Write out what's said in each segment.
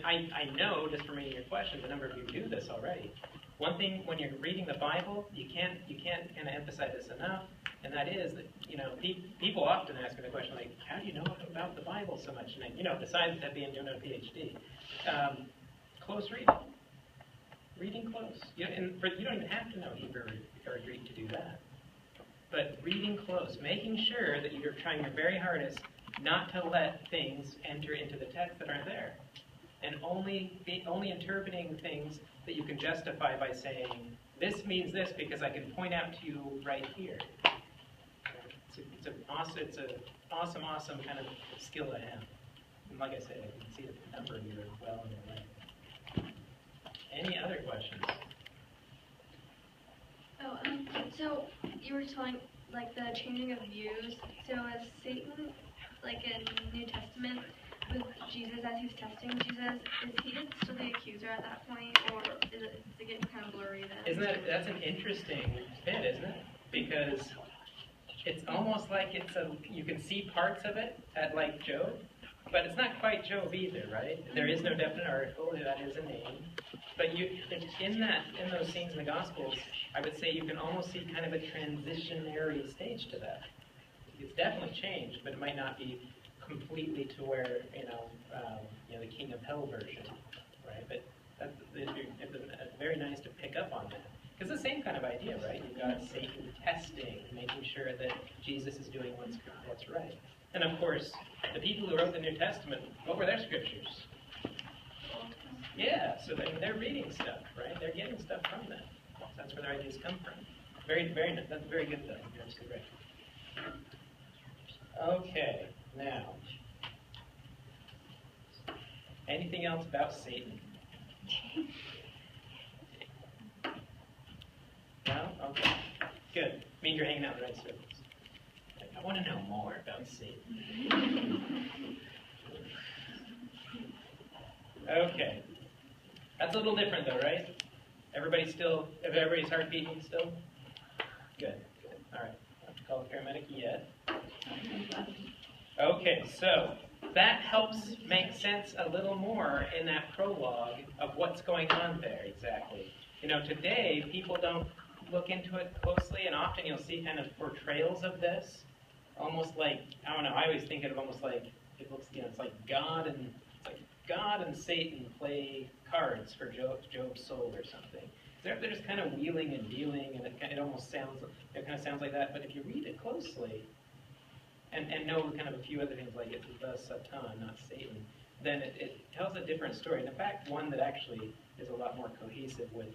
I know, just from reading your questions, a number of you do this already. One thing when you're reading the Bible, you can't kind of emphasize this enough, and that is that, people often ask me the question, like, how do you know about the Bible so much? And, besides that being doing a PhD, close reading. Reading close. You don't even have to know Hebrew or Greek to do that. But reading close, making sure that you're trying your very hardest not to let things enter into the text that aren't there. And only interpreting things that you can justify by saying, this means this because I can point out to you right here. It's an awesome kind of skill to have. And like I said, I can see that the number of you are well on your way. Any other questions? Oh, so you were telling, like, the changing of views. So is Satan, like in New Testament, with Jesus as he's testing Jesus, is he still the accuser at that point, or is it getting kind of blurry then? That's an interesting bit, isn't it? Because it's almost like you can see parts of it at like Job, but it's not quite Job either, right? There is no definite article, that is a name. But in those scenes in the Gospels, I would say you can almost see kind of a transitionary stage to that. It's definitely changed, but it might not be completely to where, the King of Hell version, right? But it's very nice to pick up on that. Because it's the same kind of idea, right? You've got Satan testing, making sure that Jesus is doing what's right. And of course, the people who wrote the New Testament, what were their scriptures? Yeah, so they're reading stuff, right? They're getting stuff from that. So that's where their ideas come from. That's very good, though. You're absolutely right. Okay, now, anything else about Satan? No? Okay. Good. Means you're hanging out in the right circles. I want to know more about Satan. Okay. That's a little different though, right? Everybody's heart beating still? Good. All right. I don't have to call the paramedic yet. Okay, so that helps make sense a little more in that prologue of what's going on there exactly. Today people don't look into it closely, and often you'll see kind of portrayals of this, almost like, I don't know, I always think of it almost like, it looks, it's like God and Satan play cards for Job's soul or something. They're just kind of wheeling and dealing, and it almost sounds like that. But if you read it closely, and know kind of a few other things like it's the Satan, not Satan, then it tells a different story. And in fact, one that actually is a lot more cohesive with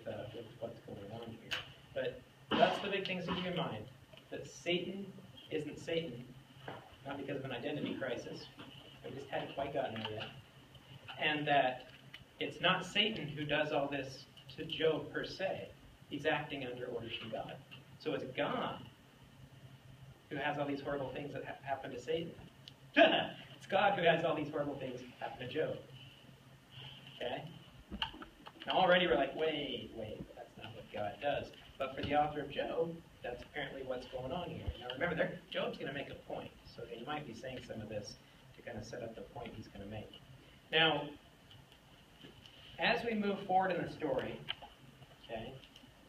what's going on here. But that's the big things to keep in mind. That Satan isn't Satan, not because of an identity crisis. We just hadn't quite gotten there yet. And that it's not Satan who does all this to Job per se. He's acting under orders from God. So it's God who has all these horrible things that happen to Satan. It's God who has all these horrible things happen to Job. Okay? Now already we're like, wait, that's not what God does. But for the author of Job, that's apparently what's going on here. Now remember, Job's going to make a point. So he might be saying some of this to kind of set up the point he's going to make. Now, as we move forward in the story, okay,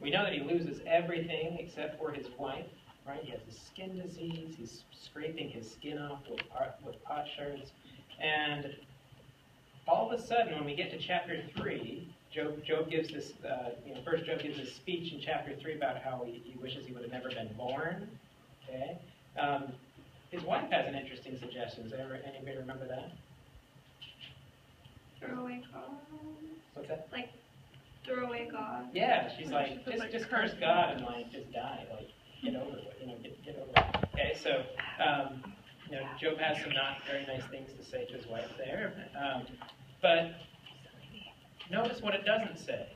we know that he loses everything except for his wife, right? He has a skin disease. He's scraping his skin off with potsherds. And all of a sudden, when we get to chapter 3, Job gives this, first Job gives this speech in chapter 3 about how he wishes he would have never been born, okay? His wife has an interesting suggestion. Does anybody remember that? Throw away God. What's that? Like, throw away God. Yeah, she's like, just curse God and just die. Like, get over it. Get over it. Okay, so Job has some not very nice things to say to his wife there, but notice what it doesn't say.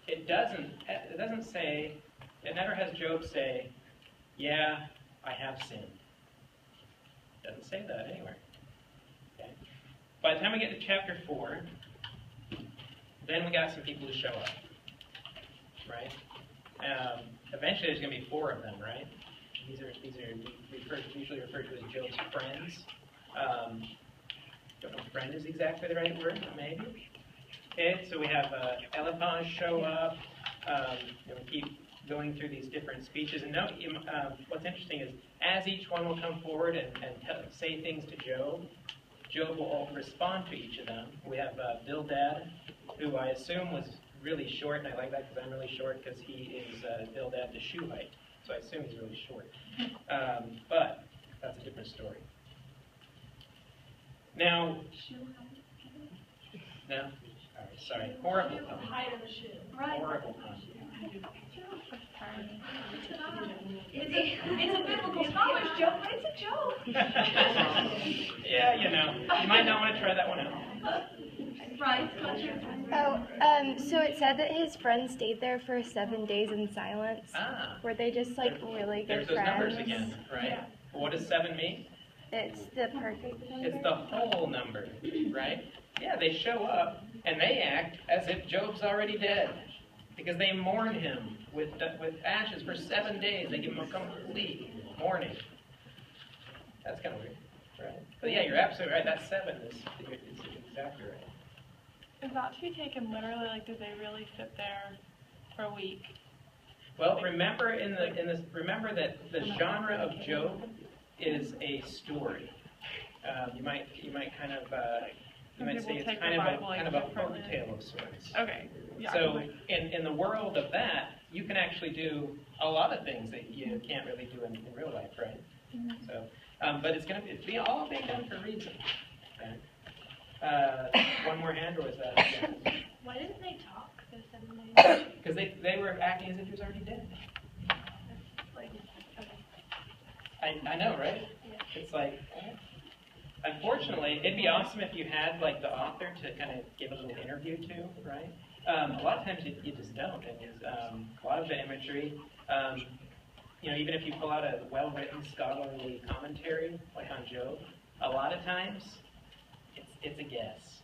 It doesn't say. It never has Job say, "Yeah, I have sinned." It doesn't say that anywhere. Okay. By the time we get to chapter 4, then we got some people who show up, right? Eventually, there's going to be 4 of them, right? These are usually referred to as Job's friends. don't know if friend is exactly the right word, but maybe. Okay, so we have Eliphaz show up. We keep going through these different speeches. And note, what's interesting is as each one will come forward and say things to Job, Job will respond to each of them. We have Bildad, who I assume was really short, and I like that because I'm really short because he is Bildad the Shuhite. So I assume he's really short. But that's a different story. Now, no? All right, sorry. Horrible pun. Horrible pun. It's a biblical scholar's joke, but it's a joke. Yeah, you might not want to try that one out. Right, So it said that his friends stayed there for 7 days in silence. Were they just like really good There's those friends? numbers again, right? Yeah. What does 7 mean? It's the perfect number. It's the whole number, right? Yeah, they show up and they act as if Job's already dead because they mourn him with ashes for 7 days. They give him a complete mourning. That's kind of weird, right? But yeah, you're absolutely right. That 7 is exactly right. Is that to be taken literally? Like, did they really sit there for a week? Well, remember remember that the genre of Job is a story. You might kind of say it's kind of a folk tale of sorts. Okay. Yeah, so in the world of that, you can actually do a lot of things that you can't really do in real life, right? Mm-hmm. So, but it's all being done for a reason. Okay. One more hand, or was that? Yeah. Why didn't they talk for 7 days? Because they were acting as if he was already dead. I know, right? Yeah. It's like, unfortunately, it'd be awesome if you had like the author to kind of give a little interview to, right? A lot of times you just don't. And it's, a lot of the imagery, even if you pull out a well-written scholarly commentary like on Job, a lot of times it's a guess.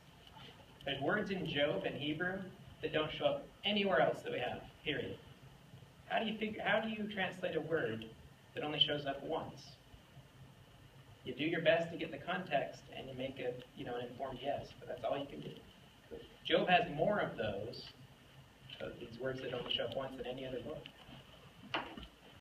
There's words in Job in Hebrew that don't show up anywhere else that we have. Period. How do you translate a word that only shows up once? You do your best to get the context, and you make an informed guess, but that's all you can do. Job has more of these words that only show up once than any other book.